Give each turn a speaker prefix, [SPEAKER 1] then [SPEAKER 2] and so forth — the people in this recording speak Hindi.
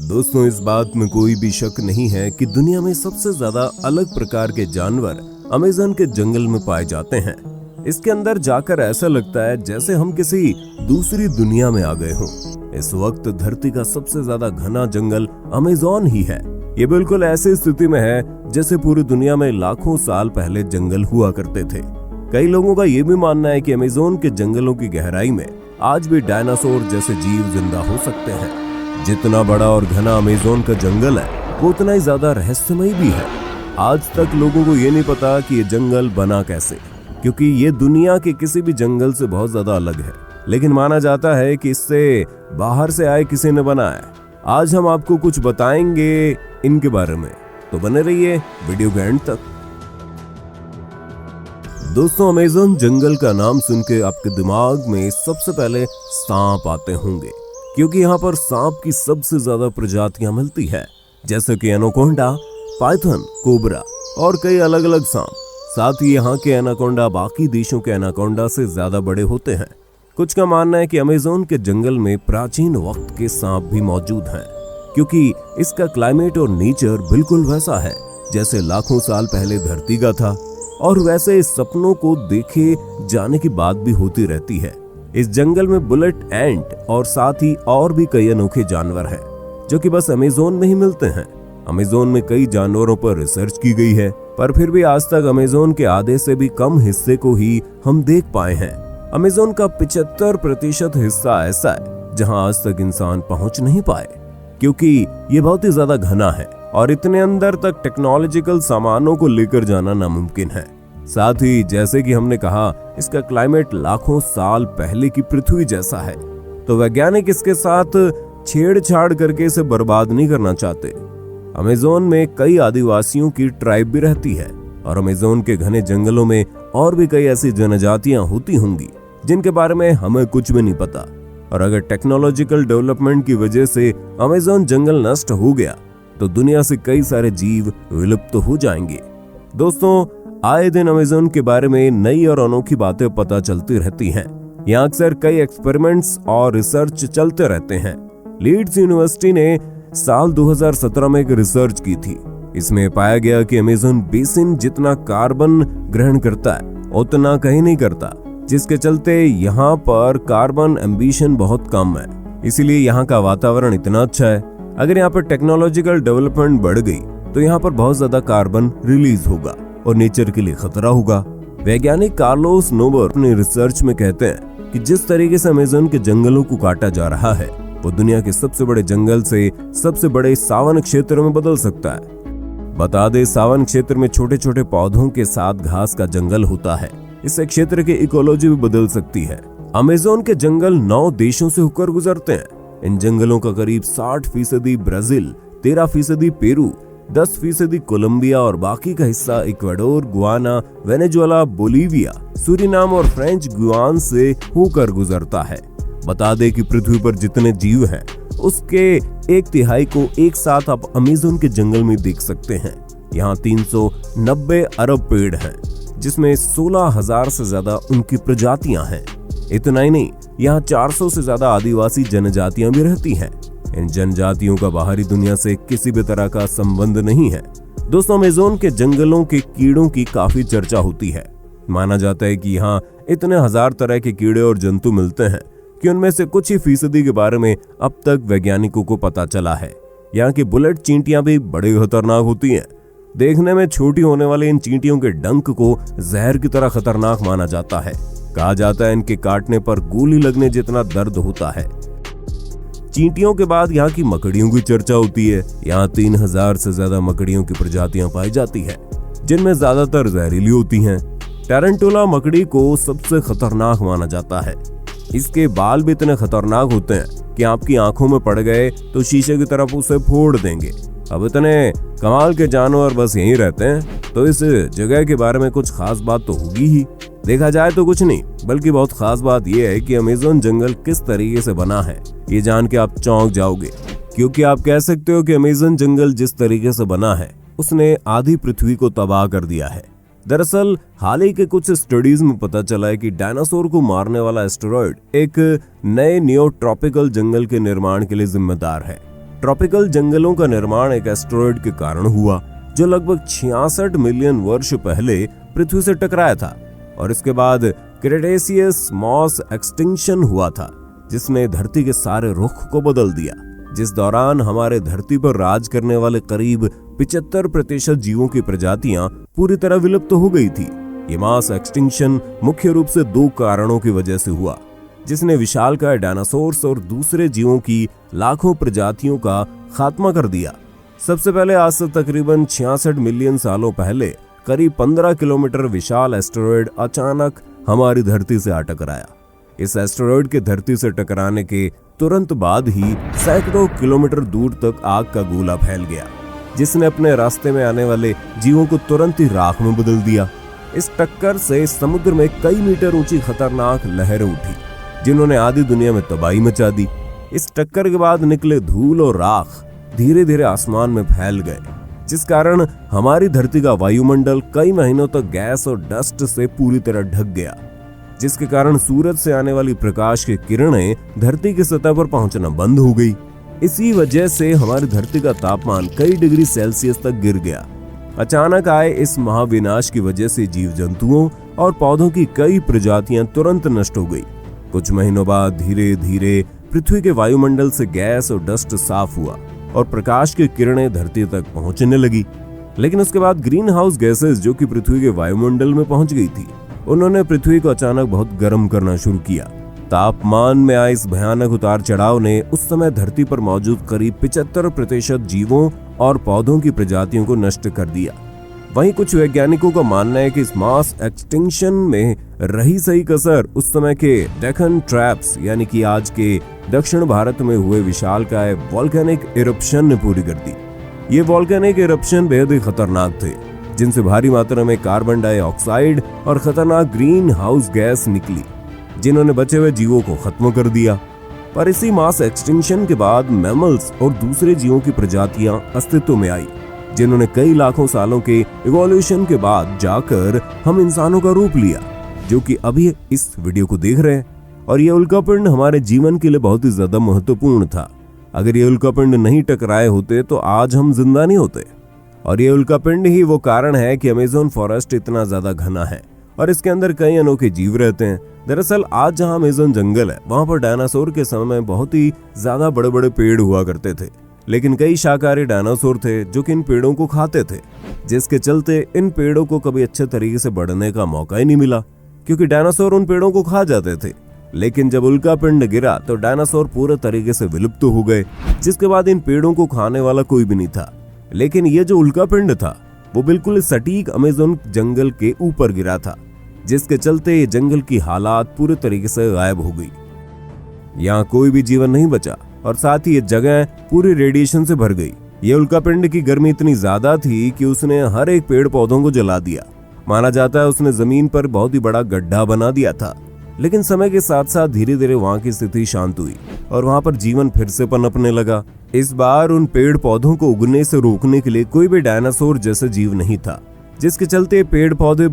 [SPEAKER 1] दोस्तों, इस बात में कोई भी शक नहीं है कि दुनिया में सबसे ज्यादा अलग प्रकार के जानवर अमेज़न के जंगल में पाए जाते हैं। इसके अंदर जाकर ऐसा लगता है जैसे हम किसी दूसरी दुनिया में आ गए हों। इस वक्त धरती का सबसे ज्यादा घना जंगल अमेज़न ही है। ये बिल्कुल ऐसी स्थिति में है जैसे पूरी दुनिया में लाखों साल पहले जंगल हुआ करते थे। कई लोगों का ये भी मानना है कि अमेज़न के जंगलों की गहराई में आज भी डायनासोर जैसे जीव जिंदा हो सकते हैं। जितना बड़ा और घना अमेज़न का जंगल है, वो उतना ही ज्यादा रहस्यमय भी है। आज तक लोगों को ये नहीं पता कि ये जंगल बना कैसे, क्योंकि ये दुनिया के किसी भी जंगल से बहुत ज्यादा अलग है। लेकिन माना जाता है कि इससे बाहर से आए किसी ने बनाया। आज हम आपको कुछ बताएंगे इनके बारे में, तो बने रहिए वीडियो के एंड तक। दोस्तों, अमेज़न जंगल का नाम सुन के आपके दिमाग में सबसे पहले सांप आते होंगे, क्योंकि यहाँ पर सांप की सबसे ज्यादा प्रजातियां मिलती है, जैसे कि एनाकोंडा, पाइथन, कोबरा और कई अलग अलग सांप। साथ ही यहाँ के एनाकोंडा बाकी देशों के एनाकोंडा से ज्यादा बड़े होते हैं। कुछ का मानना है कि अमेज़न के जंगल में प्राचीन वक्त के सांप भी मौजूद हैं, क्योंकि इसका क्लाइमेट और नेचर बिल्कुल वैसा है जैसे लाखों साल पहले धरती का था, और वैसे सपनों को देखे जाने की बात भी होती रहती है। इस जंगल में बुलेट एंट और साथ ही और भी कई अनोखे जानवर हैं, जो कि बस अमेज़न में ही मिलते हैं। अमेज़न में कई जानवरों पर रिसर्च की गई है, पर फिर भी आज तक अमेज़न के आधे से भी कम हिस्से को ही हम देख पाए हैं। अमेज़न का 75% हिस्सा ऐसा है जहां आज तक इंसान पहुंच नहीं पाए, क्योंकि ये बहुत ही ज्यादा घना है और इतने अंदर तक टेक्नोलॉजिकल सामानों को लेकर जाना नामुमकिन है। साथ ही जैसे कि हमने कहा, इसका क्लाइमेट लाखों साल पहले की पृथ्वी जैसा है, तो वैज्ञानिक इसके साथ छेड़छाड़ करके इसे बर्बाद नहीं करना चाहते। अमेज़न में कई आदिवासियों की ट्राइब भी रहती है, और अमेज़न के घने जंगलों में और भी कई ऐसी जनजातियां होती होंगी जिनके बारे में हमें कुछ भी नहीं पता। और अगर टेक्नोलॉजिकल डेवलपमेंट की वजह से अमेज़न जंगल नष्ट हो गया तो दुनिया से कई सारे जीव विलुप्त हो जाएंगे। दोस्तों, आए दिन अमेज़न के बारे में नई और अनोखी बातें पता चलती रहती हैं। यहाँ अक्सर कई एक्सपेरिमेंट्स और रिसर्च चलते रहते हैं। लीड्स यूनिवर्सिटी ने साल 2017 में एक रिसर्च की थी। इसमें पाया गया कि अमेज़न बेसिन जितना कार्बन ग्रहण करता है उतना कहीं नहीं करता, जिसके चलते यहाँ पर कार्बन एम्बिशन बहुत कम है। इसीलिए यहाँ का वातावरण इतना अच्छा है। अगर यहाँ पर टेक्नोलॉजिकल डेवलपमेंट बढ़ गई तो यहाँ पर बहुत ज्यादा कार्बन रिलीज होगा और नेचर के लिए खतरा होगा। वैज्ञानिक कार्लोस नोबर अपने रिसर्च में कहते हैं कि जिस तरीके से अमेज़न के जंगलों को काटा जा रहा है, वो दुनिया के सबसे बड़े जंगल से सबसे बड़े सावन क्षेत्र में बदल सकता है। बता दे, सावन क्षेत्र में छोटे छोटे पौधों के साथ घास का जंगल होता है। इससे क्षेत्र की इकोलॉजी भी बदल सकती है। अमेज़न के जंगल 9 देशों से होकर गुजरते हैं। इन जंगलों का करीब 60% ब्राजील, 13% पेरू, 10% कोलंबिया और बाकी का हिस्सा Ecuador, Guana, Venezuela, Bolivia, Suriname और फ्रेंच गुयाना से होकर गुजरता है। बता दे कि पृथ्वी पर जितने जीव हैं, उसके 1/3 को एक साथ आप अमेज़न के जंगल में देख सकते हैं। यहाँ 390 अरब पेड़ हैं, जिसमें 16,000 से ज्यादा उनकी प्रजातियां हैं। इतना ही नहीं, यहाँ 400 से ज्यादा आदिवासी जनजातियां भी रहती हैं। इन जनजातियों का बाहरी दुनिया से किसी भी तरह का संबंध नहीं है। दोस्तों, अमेज़न के जंगलों के कीड़ों की काफी चर्चा होती है। माना जाता है कि यहाँ इतने हजार तरह के कीड़े और जंतु मिलते हैं कि उनमें से कुछ ही फीसदी के बारे में अब तक वैज्ञानिकों को पता चला है। यहाँ की बुलेट चींटियां भी बड़ी खतरनाक होती हैं। देखने में छोटी होने वाले इन चींटियों के डंक को जहर की तरह खतरनाक माना जाता है। कहा जाता है इनके काटने पर गोली लगने जितना दर्द होता है। चींटियों के बाद यहाँ की मकड़ियों की चर्चा होती है। यहाँ 3000 से ज्यादा मकड़ियों की प्रजातियां पाई जाती है, जिनमें ज्यादातर जहरीली होती हैं। टैरेंटुला मकड़ी को सबसे खतरनाक माना जाता है। इसके बाल भी इतने खतरनाक होते हैं कि आपकी आंखों में पड़ गए तो शीशे की तरफ उसे फोड़ देंगे। अब इतने कमाल के जानवर बस यहीं रहते हैं, तो इस जगह के बारे में कुछ खास बात तो होगी ही। देखा जाए तो कुछ नहीं, बल्कि बहुत खास बात यह है कि अमेज़न जंगल किस तरीके से बना है। ये जान के आप चौंक जाओगे, क्योंकि आप कह सकते हो कि अमेज़न जंगल जिस तरीके से बना है, उसने आधी पृथ्वी को तबाह कर दिया है। दरअसल हाल ही के कुछ स्टडीज में पता चला है कि डायनासोर को मारने वाला एस्टेरॉयड एक नए नियो ट्रॉपिकल जंगल के निर्माण के लिए जिम्मेदार है। ट्रॉपिकल जंगलों का निर्माण एक एस्टेरॉयड के कारण हुआ जो लगभग 66 मिलियन वर्ष पहले पृथ्वी से टकराया था, और इसके बाद क्रेटेशियस मॉस एक्सटिंक्शन हुआ था जिसने धरती के सारे रुख को बदल दिया, जिस दौरान हमारे धरती पर राज करने वाले करीब 75% जीवों की प्रजातियां पूरी तरह विलुप्त हो गई थी। ये मास एक्सटिंक्शन मुख्य रूप से 2 कारणों की वजह से हुआ, जिसने विशालकाय डायनासोर्स और दूसरे जीवों की लाखों प्रजातियों का खात्मा कर दिया। सबसे पहले आज से तकरीबन 66 मिलियन सालों पहले करीब 15 किलोमीटर विशाल एस्टेरॉयड अचानक हमारी धरती से आ टकराया। इस एस्टेरॉयड के धरती से टकराने के तुरंत बाद ही सैकड़ों किलोमीटर दूर तक आग का गोला फैल गया, जिसने अपने रास्ते में आने वाले जीवों को तुरंत ही राख में बदल दिया। इस टक्कर से समुद्र में कई मीटर ऊंची खतरनाक लहरें उठी, जिन्होंने आधी दुनिया में तबाही मचा दी। इस टक्कर के बाद निकले धूल और राख धीरे धीरे आसमान में फैल गए, जिस कारण हमारी धरती का वायुमंडल कई महीनों तक गैस और डस्ट से पूरी तरह ढक गया, जिसके कारण सूरज से आने वाली प्रकाश की किरणें धरती की सतह पर पहुंचना बंद हो गई। इसी वजह से हमारी धरती का तापमान कई डिग्री सेल्सियस तक गिर गया। अचानक आए इस महाविनाश की वजह से जीव जंतुओं और पौधों की कई प्रजातियां तुरंत नष्ट हो गई। कुछ महीनों बाद धीरे धीरे पृथ्वी के वायुमंडल से गैस और डस्ट साफ हुआ और प्रकाश की किरणें धरती तक पहुंचने लगी। लेकिन उसके बाद ग्रीन हाउस गैसेस जो कि पृथ्वी के वायुमंडल में पहुंच गई थी, उन्होंने पृथ्वी को अचानक बहुत गर्म करना शुरू किया। तापमान में आए इस भयानक उतार चढ़ाव ने उस समय धरती पर मौजूद करीब 75% जीवों और पौधों की प्रजातियों को नष्ट कर दिया। वहीं कुछ वैज्ञानिकों का मानना है कि इस मास एक्सटिंक्शन में रही सही कसर उस समय के डेक्कन ट्रैप्स यानी कि आज के दक्षिण भारत में हुए विशालकाय वोल्केनिक इरप्शन ने पूरी कर दी। ये वोल्केनिक इरप्शन बेहद ही खतरनाक थे, जिनसे भारी मात्रा में कार्बन डाइऑक्साइड और खतरनाक ग्रीन हाउस गैस निकली, जिन्होंने बचे हुए जीवों को खत्म कर दिया। पर इसी मास एक्सटिंक्शन के बाद मैमल्स और दूसरे जीवों की प्रजातियां अस्तित्व में आई, जिन्होंने कई लाखों सालों के इवोल्यूशन के बाद जाकर हम इंसानों का रूप लिया, जो कि अभी इस वीडियो को देख रहे हैं। और ये उल्कापिंड हमारे जीवन के लिए बहुत ही ज्यादा महत्वपूर्ण था। अगर ये उल्कापिंड नहीं टकराए होते तो आज हम जिंदा नहीं होते। और ये उल्कापिंड ही वो कारण है कि अमेज़न फॉरेस्ट इतना ज्यादा घना है और इसके अंदर कई अनोखे जीव रहते हैं। दरअसल आज जहां अमेज़न जंगल है, वहां पर डायनासोर के समय में बहुत ही ज्यादा बड़े बड़े पेड़ हुआ करते थे, लेकिन कई शाकाहारी डायनासोर थे जो कि इन पेड़ों को खाते थे, जिसके चलते इन पेड़ों को कभी अच्छे तरीके से बढ़ने का मौका ही नहीं मिला, क्योंकि डायनासोर उन पेड़ों को खा जाते थे। लेकिन जब उल्कापिंड गिरा तो डायनासोर पूरे तरीके से विलुप्त हो गए, जिसके बाद इन पेड़ों को खाने वाला कोई भी नहीं था। लेकिन ये जो उल्कापिंड था वो बिल्कुल सटीक अमेज़न जंगल के ऊपर गिरा था, जिसके चलते ये जंगल की हालात पूरे तरीके से गायब हो गई। यहाँ कोई भी जीवन नहीं बचा और साथ ही ये जगह पूरी रेडिएशन से भर गई। ये उल्कापिंड की गर्मी इतनी ज्यादा थी कि उसने हर एक पेड़ पौधों को जला दिया। माना जाता है उसने जमीन पर बहुत ही बड़ा गड्ढा बना दिया था। लेकिन समय के साथ साथ धीरे धीरे वहां की स्थिति शांत हुई और वहां पर जीवन फिर से पनपने लगा। इस बार उन पेड़ पौधों को उगने से रोकने के लिए कोई भी डायनासोर जैसा जीव नहीं था, जिसके चलते पेड़ पौधे